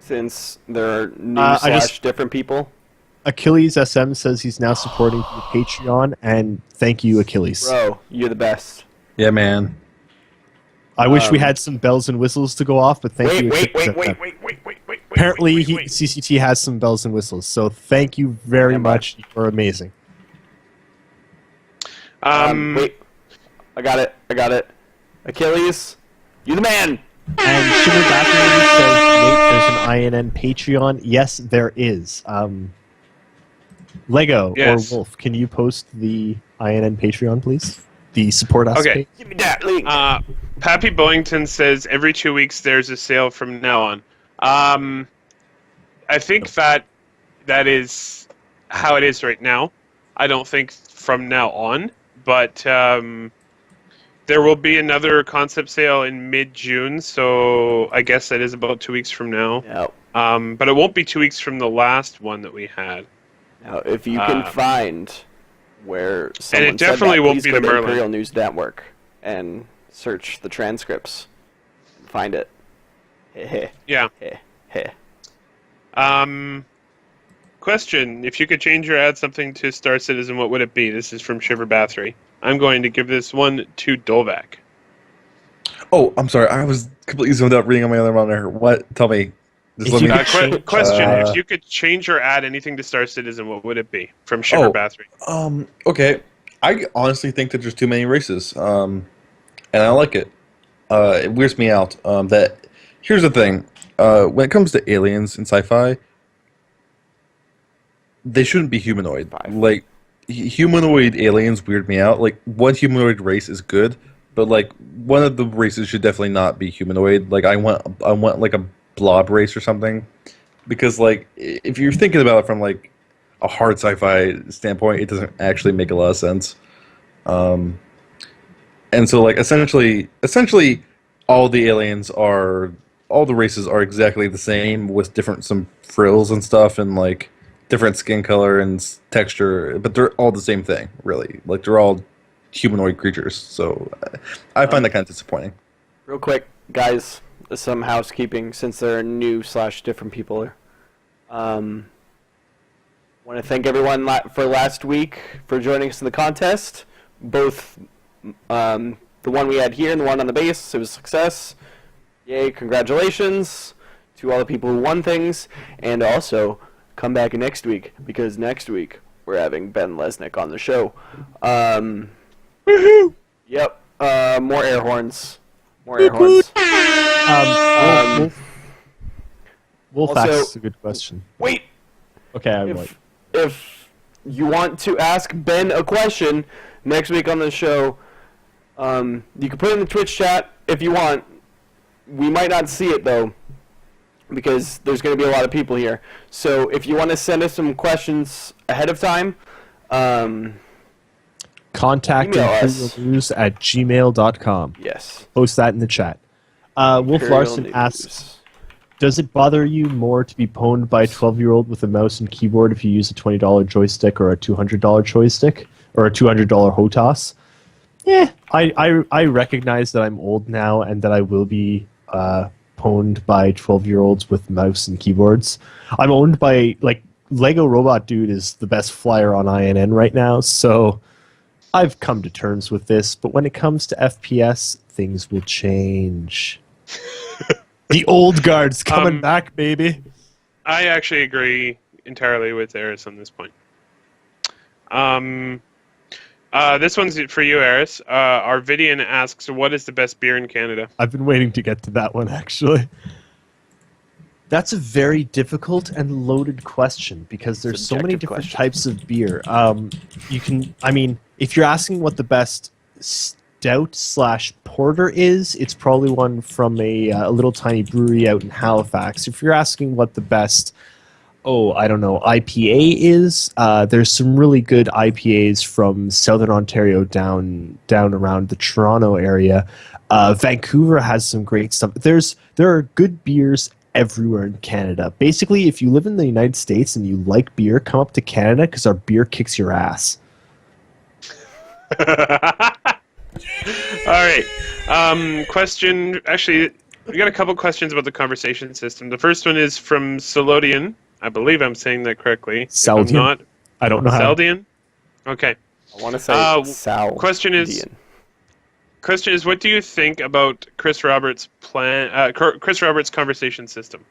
since there are new I slash just- different people? Achilles SM says he's now supporting the Patreon, and thank you, Achilles. Bro, you're the best. Yeah, man. I wish we had some bells and whistles to go off, but thank you. Wait. Apparently, wait. CCT has some bells and whistles, so thank you very Stand by. much. You're amazing. Wait. I got it. Achilles, you the man. And Sugar Battery says, wait, there's an INN Patreon. Yes, there is. Lego Yes. or Wolf, can you post the INN Patreon, please? The support us Okay. page? Give me that link. Pappy Billington says every 2 weeks there's a sale from now on. I think that is how it is right now. I don't think from now on, but there will be another concept sale in mid-June, so I guess that is about 2 weeks from now. Now, But it won't be 2 weeks from the last one that we had. if you can find where someone definitely said that, won't please be go the to Merlin. Imperial News Network and search the transcripts and find it. Heh Yeah. heh heh. Question: if you could change or add something to Star Citizen, what would it be? This is from Shiver Bathory. I'm going to give this one to Dolvac. Oh, I'm sorry. I was completely zoned out reading on my other monitor. What? Tell me. Just If let you me. could change- Question: Uh, if you could change or add anything to Star Citizen, what would it be? From Shiver Oh. Bathory. Okay. I honestly think that there's too many races. And I like it. It weirds me out. That here's the thing. When it comes to aliens in sci-fi, they shouldn't be humanoid. Like humanoid aliens weird me out. Like one humanoid race is good, but like one of the races should definitely not be humanoid. Like I want like a blob race or something, because like if you're thinking about it from like a hard sci-fi standpoint, it doesn't actually make a lot of sense. And so like essentially all the races are exactly the same with different some frills and stuff and like different skin color and texture, but they're all the same thing, really. Like they're all humanoid creatures. So I find that kind of disappointing. Real quick, guys, some housekeeping since there are new slash different people here. Want to thank everyone for last week for joining us in the contest. Both the one we had here and the one on the base. It was a success. Yay, congratulations to all the people who won things. And also, come back next week, because next week we're having Ben Lesnick on the show. Woohoo! Yep, more air horns. More air horns. Wolf also- asks a good question. Wait! Okay, I'm like, If you want to ask Ben a question next week on the show, you can put it in the Twitch chat if you want. We might not see it though, because there's going to be a lot of people here. So if you want to send us some questions ahead of time, contact email us. imperialnews@gmail.com. yes. Post that in the chat. Wolf Imperial Larson News. asks, does it bother you more to be pwned by a 12-year-old with a mouse and keyboard if you use a $20 joystick or a $200 joystick or a $200 HOTAS? Yeah, I recognize that I'm old now and that I will be pwned by 12-year-olds with mouse and keyboards. I'm owned by, like, Lego Robot Dude is the best flyer on INN right now, so I've come to terms with this, but when it comes to FPS, things will change. The old guard's coming back, baby. I actually agree entirely with Eris on this point. This one's for you, Eris. Arvidian asks, what is the best beer in Canada? I've been waiting to get to that one, actually. That's a very difficult and loaded question because there's so many Subjective different question. types of beer. If you're asking what the best stout / porter is, it's probably one from a little tiny brewery out in Halifax. If you're asking what the best, IPA is, there's some really good IPAs from Southern Ontario down around the Toronto area. Vancouver has some great stuff. There are good beers everywhere in Canada. Basically, if you live in the United States and you like beer, come up to Canada because our beer kicks your ass. All right. Question. Actually, we got a couple questions about the conversation system. The first one is from Solodian. I believe I'm saying that correctly. If I'm Saldian? not, I don't know how. Saldian? Okay. I want to say Question is, what do you think about Chris Roberts' Chris Roberts' conversation system?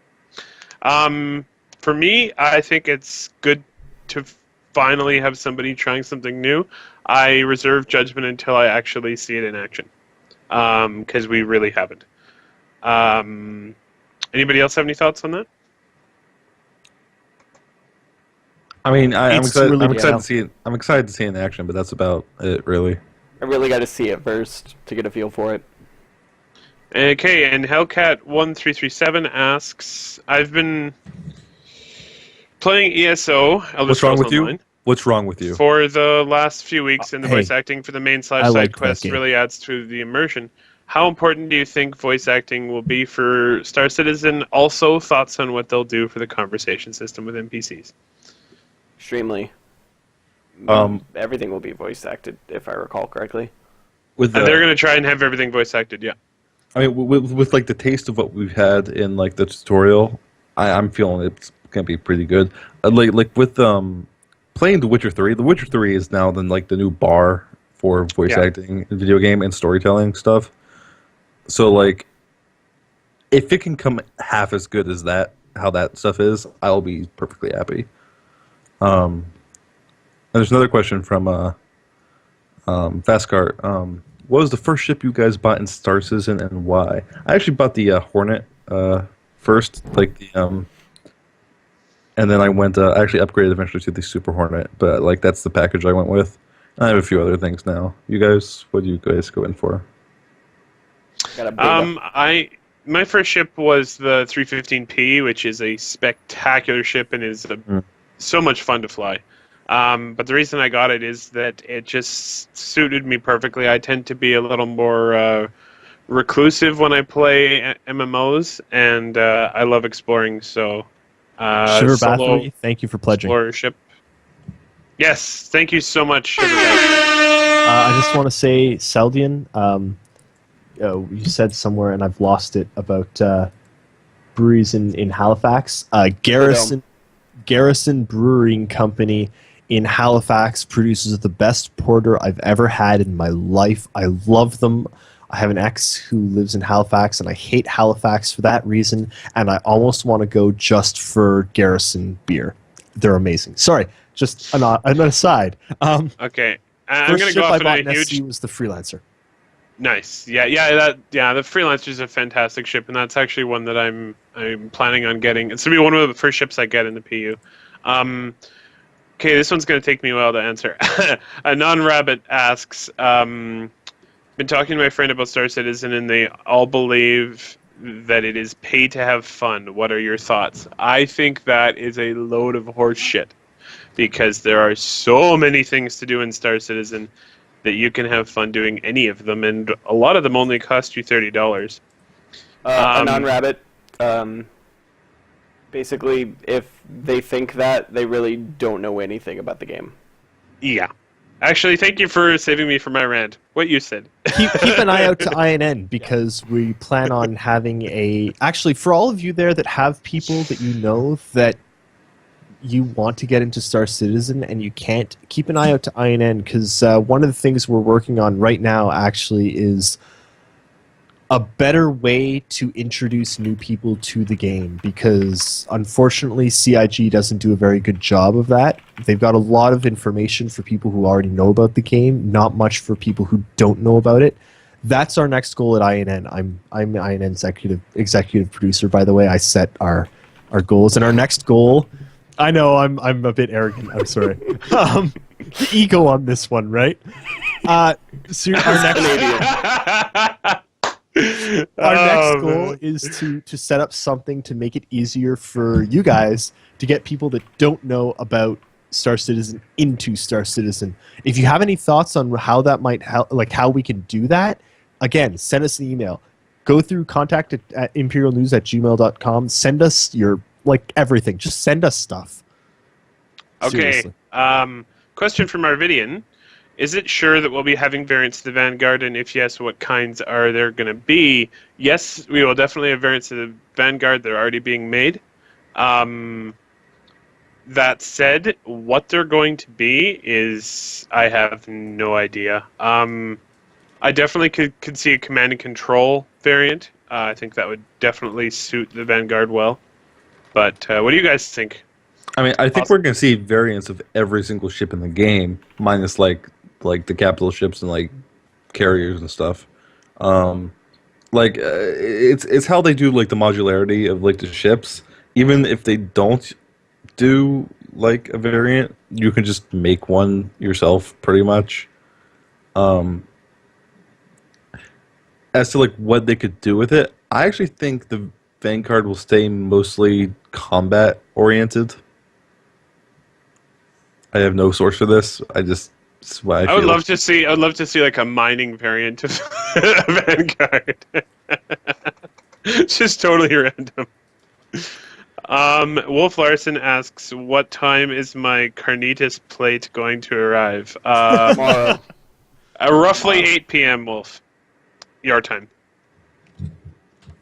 For me, I think it's good to finally have somebody trying something new. I reserve judgment until I actually see it in action, because we really haven't. Anybody else have any thoughts on that? I mean, I'm It's excited. really I'm excited good. to see it. I'm excited to see it in action, but that's about it, really. I really got to see it first to get a feel for it. Okay, and Hellcat1337 asks, I've been playing ESO, Elder What's wrong Scrolls with you? Online, What's wrong with you? for the last few weeks, and the Hey, voice acting for the main I / side liked that quests game. really adds to the immersion. How important do you think voice acting will be for Star Citizen? Also, thoughts on what they'll do for the conversation system with NPCs. Extremely. Everything will be voice acted, if I recall correctly. With And they're going to try and have everything voice acted, yeah. I mean, with like the taste of what we've had in like the tutorial, I'm feeling it's gonna be pretty good. Like with playing The Witcher 3. The Witcher 3 is now then like the new bar for voice Yeah. acting in video game and storytelling stuff. So like, if it can come half as good as that, how that stuff is, I'll be perfectly happy. And there's another question from Fastcart. What was the first ship you guys bought in Star Citizen and why? I actually bought the Hornet first, like the and then I went. I actually upgraded eventually to the Super Hornet, but like that's the package I went with. I have a few other things now. You guys, what do you guys go in for? Got a big My first ship was the 315P, which is a spectacular ship and is so much fun to fly. But the reason I got it is that it just suited me perfectly. I tend to be a little more reclusive when I play MMOs, and I love exploring. So, Shiver solo Bathory, thank you for pledging. explorer ship. Yes, thank you so much, Shiver Bathory. I just want to say, Saldian, you said somewhere, and I've lost it, about breweries in Halifax. Garrison Brewing Company in Halifax produces the best porter I've ever had in my life. I love them. I have an ex who lives in Halifax, and I hate Halifax for that reason, and I almost want to go just for Garrison beer. They're amazing. Sorry, just an aside. Okay, I'm First gonna ship go I off on bought a in huge. SC was the Freelancer. Nice. The Freelancer is a fantastic ship, and that's actually one that I'm planning on getting. It's gonna be one of the first ships I get in the PU. Okay, this one's gonna take me a while to answer. A non-rabbit asks, been talking to my friend about Star Citizen, and they all believe that it is pay to have fun. What are your thoughts? I think that is a load of horse shit, because there are so many things to do in Star Citizen that you can have fun doing any of them, and a lot of them only cost you $30. a non-rabbit. Basically, if they think that, they really don't know anything about the game. Yeah. Actually, thank you for saving me from my rant. What you said. Keep an eye out to INN, because we plan on having actually, for all of you there that have people that you know that you want to get into Star Citizen and you can't, keep an eye out to INN, because one of the things we're working on right now actually is a better way to introduce new people to the game, because unfortunately CIG doesn't do a very good job of that. They've got a lot of information for people who already know about the game, not much for people who don't know about it. That's our next goal at INN. I'm INN's executive producer, by the way. I set our goals, and our next goal, I know I'm a bit arrogant, I'm sorry. The ego on this one, right? So our next goal is to set up something to make it easier for you guys to get people that don't know about Star Citizen into Star Citizen. If you have any thoughts on how that might help, like how we can do that, again, send us an email. Go through contact at imperialnews@gmail.com. Send us your, like, everything. Just send us stuff. Okay. Seriously. Question from Arvidian is it sure that we'll be having variants to the Vanguard, and if yes, what kinds are there going to be? Yes, we will definitely have variants to the Vanguard. They're already being made. That said, what they're going to be is I have no idea. I definitely could see a command and control variant. I think that would definitely suit the Vanguard well. But what do you guys think? I mean, I think we're going to see variants of every single ship in the game, minus like the capital ships and like carriers and stuff. It's how they do like the modularity of like the ships. Even if they don't do like a variant, you can just make one yourself pretty much. As to like what they could do with it, I actually think the Vanguard will stay mostly combat oriented. I have no source for this. This is what I would feel. love to see. I would love to see like a mining variant of Vanguard. It's just totally random. Wolf Larson asks, "What time is my carnitas plate going to arrive?" Tomorrow. Roughly 8 p.m. Wolf, your time.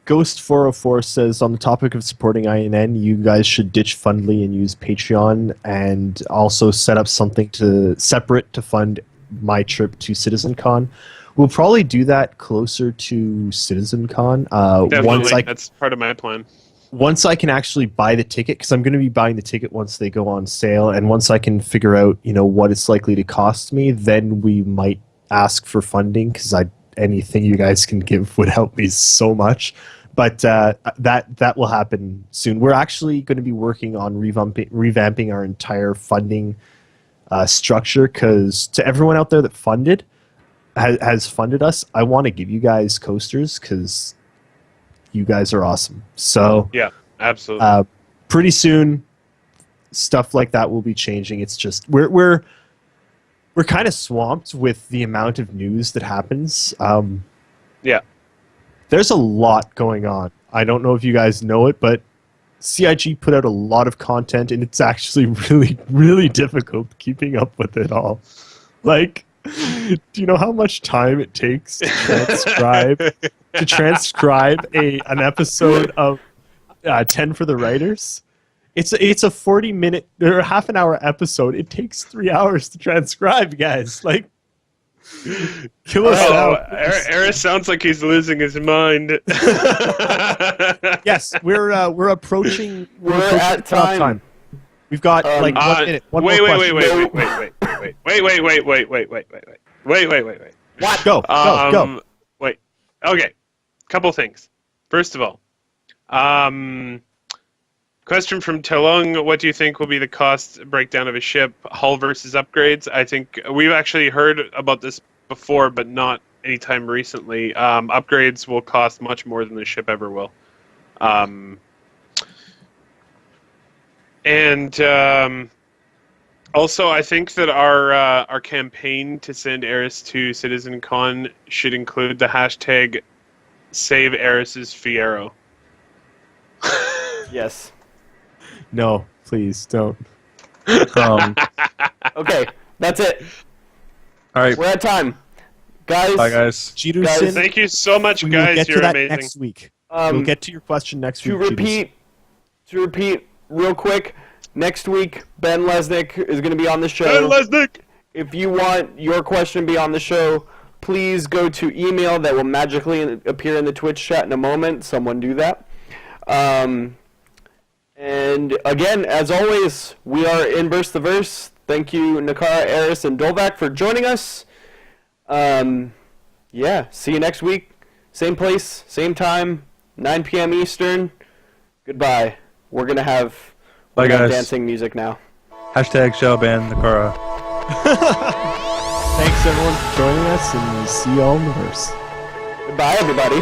Ghost404 says, on the topic of supporting INN, you guys should ditch Fundly and use Patreon, and also set up something separate to fund my trip to CitizenCon. We'll probably do that closer to CitizenCon. Definitely, that's part of my plan. Once I can actually buy the ticket, because I'm going to be buying the ticket once they go on sale, and once I can figure out, what it's likely to cost me, then we might ask for funding, because anything you guys can give would help me so much. But that will happen soon. We're actually going to be working on revamping our entire funding structure, because to everyone out there that has funded us, I want to give you guys coasters, because you guys are awesome. So yeah, absolutely. Pretty soon, stuff like that will be changing. It's just we're kind of swamped with the amount of news that happens. Yeah. There's a lot going on. I don't know if you guys know it, but CIG put out a lot of content, and it's actually really, really difficult keeping up with it all. Like, do you know how much time it takes to transcribe an episode of 10 for the Writers? It's a 40-minute or half an hour episode. It takes 3 hours to transcribe, guys. Like, kill us out. Eris sounds like he's losing his mind. Yes, we're approaching. We're at time. We've got like 1 minute. One more question. Wait. What? Go. Wait. Okay. Couple things. First of all, question from Telung: what do you think will be the cost breakdown of a ship, hull versus upgrades? I think we've actually heard about this before, but not anytime recently. Upgrades will cost much more than the ship ever will. Also, I think that our campaign to send Eris to CitizenCon should include the hashtag Save Eris's Fiero. Yes. No, please don't. Okay, that's it. All right. We're at time. Guys. Bye, guys. Jiru-san, Thank you so much, we will guys. get to You're that amazing. next week. We'll get to your question next week. To repeat real quick, next week, Ben Lesnick is going to be on the show. Ben Lesnick! If you want your question to be on the show, please go to email that will magically appear in the Twitch chat in a moment. Someone do that. And again, as always, we are INNverse the Verse. Thank you, Nakara, Eris, and Dolvac for joining us. Yeah, see you next week. Same place, same time, 9 p.m. Eastern. Goodbye. We're going to have dancing music now. Hashtag Shellban Nakara. Thanks everyone for joining us, and we'll see you all in the verse. Goodbye, everybody.